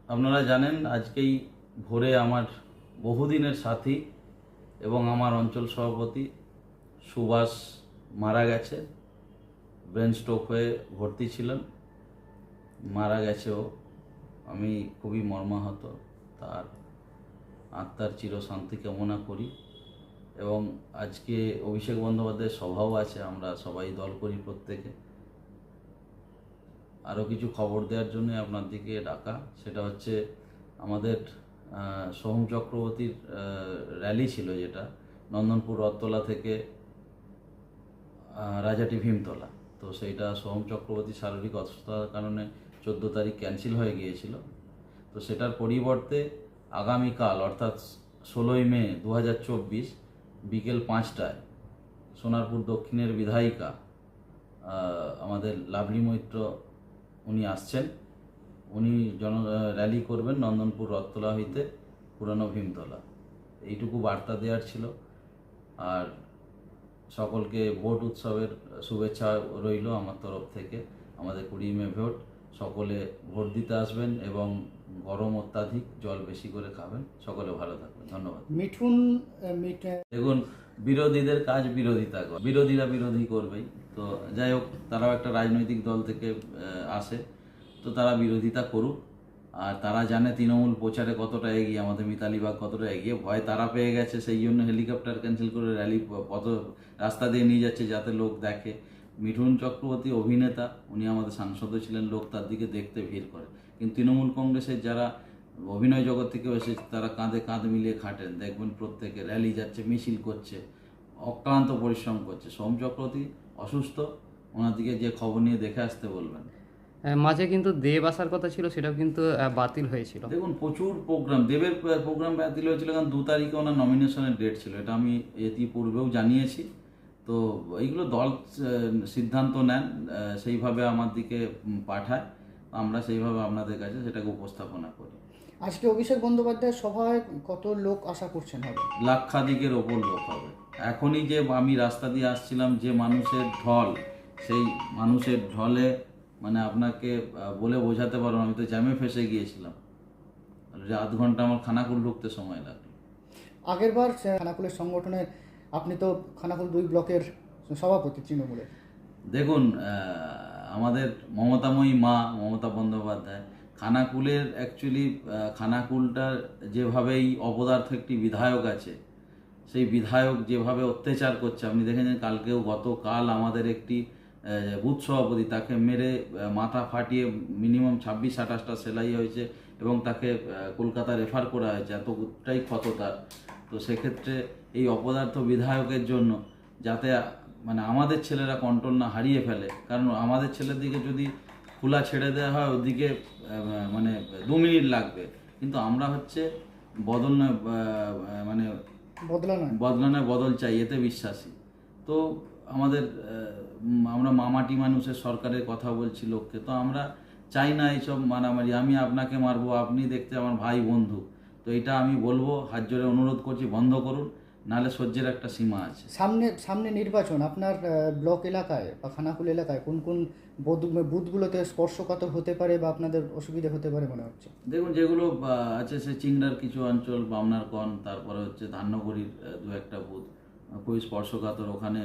আপনারা জানেন আজকেই ভোরে আমার বহুদিনের সাথী এবং আমার অঞ্চল সভাপতি সুভাষ মারা গেছে। ব্রেন স্ট্রোক হয়ে ভর্তি ছিলেন, মারা গেছে ও। আমি খুবই মর্মাহত, তার আত্মার চিরশান্তি কামনা করি। এবং আজকে অভিষেক বন্দ্যোপাধ্যায়ের সভাও আছে, আমরা সবাই দল করি প্রত্যেকে। আরও কিছু খবর দেওয়ার জন্য আপনার দিকে ডাকা, সেটা হচ্ছে আমাদের সোহম চক্রবর্তীর র্যালি ছিল, যেটা নন্দনপুর রথতলা থেকে রাজাটি ভীমতলা। তো সেইটা সোহম চক্রবর্তী শারীরিক অসুস্থতার কারণে 14 তারিখ ক্যান্সেল হয়ে গিয়েছিল। তো সেটার পরিবর্তে আগামীকাল অর্থাৎ 16ই মে 2024 বিকেল 5টায় সোনারপুর দক্ষিণের বিধায়িকা আমাদের লাভলি মৈত্র উনি আসছেন। উনি র্যালি করবেন নন্দনপুর রথতলা হইতে পুরানো ভীমতলা। এইটুকু বার্তা দেওয়ার ছিল। আর সকলকে ভোট উৎসবের শুভেচ্ছা রইল আমার তরফ থেকে। আমাদের 20 মে ভোট, সকলে ভোট দিতে আসবেন এবং গরম অত্যাধিক, জল বেশি করে খাবেন। সকলে ভালো থাকবেন, ধন্যবাদ। দেখুন, বিরোধীদের কাজ বিরোধিতা করা, বিরোধীরা বিরোধী করবেই। তো যাই হোক, তারাও একটা রাজনৈতিক দল থেকে আসে, তো তারা বিরোধিতা করুক। আর তারা জানে তৃণমূল প্রচারে কতটা এগিয়ে, আমাদের মিতালি বাগ কতটা এগিয়ে। ভয় তারা পেয়ে গেছে, সেই জন্য হেলিকপ্টার ক্যান্সেল করে র্যালি পথ রাস্তা দিয়ে নিয়ে যাচ্ছে যাতে লোক দেখে। মিঠুন চক্রবর্তী অভিনেতা, উনি আমাদের সাংসদও ছিলেন, লোক তার দিকে দেখতে ভিড় করে। কিন্তু তৃণমূল কংগ্রেসের যারা অভিনয় জগৎ থেকে এসেছে তারা কাঁধে কাঁধ মিলিয়ে খাটেন, দেখবেন প্রত্যেকে র্যালি যাচ্ছে, মিছিল করছে, অক্লান্ত পরিশ্রম করছে। সোম চক্রবর্তী অসুস্থ, ওনার দিকে যে খবর নিয়ে দেখে আসতে বলবেন। মাঝে কিন্তু দেব আসার কথা ছিল, সেটাও কিন্তু বাতিল হয়েছিল। দেখুন, প্রচুর প্রোগ্রাম, দেবের প্রোগ্রাম বাতিল হয়েছিল, কারণ 2 তারিখে ওনার নমিনেশনের ডেট ছিল। এটা আমি ইতিপূর্বেও জানিয়েছি। তো এইগুলো দল সিদ্ধান্ত নেন, সেইভাবে আমার দিকে পাঠায়, আমরা সেইভাবে আপনাদের কাছে সেটাকে উপস্থাপনা করি। আজকে অভিষেক বন্দ্যোপাধ্যায়ের সভায় কত লোক আশা করছেন হবে? লাক্ষাধিকের ওপর লোক হবে। এখনই যে আমি রাস্তা দিয়ে আসছিলাম, যে মানুষের ঢল, সেই মানুষের ঢলে মানে আপনাকে বলে বোঝাতে পারবো না। আমি তো জ্যামে ফেসে গিয়েছিলাম, যে আধ ঘন্টা আমার খানাকুল ঢুকতে সময় লাগলো। আগেরবার খানাকুলের সংগঠনের আপনি তো খানাকুল 2 ব্লকের সভাপতি তৃণমূলের। দেখুন, আমাদের মমতাময়ী মা মমতা বন্দ্যোপাধ্যায় খানাকুলের অ্যাকচুয়ালি খানাকুলটার যেভাবেই অপদার্থ একটি বিধায়ক আছে, সেই বিধায়ক যেভাবে অত্যাচার করছে আপনি দেখেছেন। গতকাল আমাদের একটি বুথ সভাপতি, তাকে মেরে মাথা ফাটিয়ে মিনিমাম 26-28টা সেলাই হয়েছে এবং তাকে কলকাতা রেফার করা হয়েছে, এতটাই ক্ষত তার। তো সেক্ষেত্রে এই অপদার্থ বিধায়কের জন্য যাতে মানে আমাদের ছেলেরা কন্ট্রোল না হারিয়ে ফেলে, কারণ আমাদের ছেলের দিকে যদি খোলা ছেড়ে দেওয়া হয় ওদিকে মানে 2 মিনিট লাগবে, কিন্তু আমরা হচ্ছে বদল নয় মানে বদলা নয় বদল চাই, এতে বিশ্বাসী। তো আমাদের আমরা মামাটি মানুষের সরকারের কথা বলছি লোককে, তো আমরা চাই না এইসব মারামারি। আমি আপনাকে মারবো, আপনি দেখতে আমার ভাই বন্ধু। তো এটা আমি বলবো, হাত জোরে অনুরোধ করছি, বন্ধ করুন, নাহলে সহ্যের একটা সীমা আছে। সামনে নির্বাচন, আপনার ব্লক এলাকায় বা খানাকুল এলাকায় কোন কোন বুথগুলোতে স্পর্শকাতর হতে পারে বা আপনাদের অসুবিধা হতে পারে মনে হচ্ছে? দেখুন, যেগুলো আছে সে চিংড়ার কিছু অঞ্চল, বামনার কন, তারপরে হচ্ছে ধান্যগড়ির 2-1টা বুথ খুবই স্পর্শকাতর। ওখানে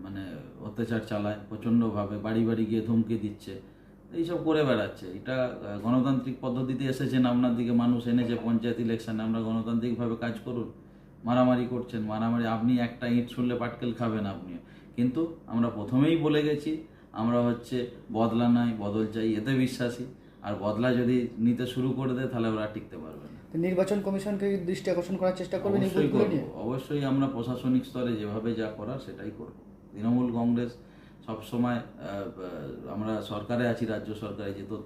মানে অত্যাচার চালায় প্রচণ্ডভাবে, বাড়ি বাড়ি গিয়ে ধমকি দিচ্ছে, এইসব করে বেড়াচ্ছে। এটা গণতান্ত্রিক পদ্ধতিতে এসেছেন, আপনার দিকে মানুষ এনেছে পঞ্চায়েত ইলেকশনে, আমরা গণতান্ত্রিকভাবে কাজ করুন। মারামারি করছেন, মারামারি, আপনি একটা ইট শুনলে পাটকেল খাবেন আপনি। কিন্তু আমরা প্রথমেই বলে গেছি, আমরা হচ্ছে বদলা নয় বদল চাই, এতে বিশ্বাসী। আর বদলা যদি নিতে শুরু করে দেয় তাহলে ওরা টিকতে পারবে না। নির্বাচন কমিশনকে দৃষ্টি আকর্ষণ করার চেষ্টা করবেন? অবশ্যই আমরা প্রশাসনিক স্তরে যেভাবে যা করার সেটাই করব। তৃণমূল কংগ্রেস সবসময়, আমরা সরকারে আছি, রাজ্য সরকারে, যেহেতু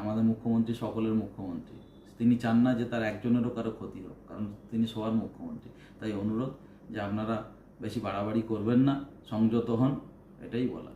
আমাদের মুখ্যমন্ত্রী সকলের মুখ্যমন্ত্রী, তিনি চান না যে তার একজনেরও কারো ক্ষতি হোক, কারণ তিনি সবার মুখ্যমন্ত্রী। তাই অনুরোধ যে আপনারা বেশি বাড়াবাড়ি করবেন না, সংযত হন, এটাই বলা।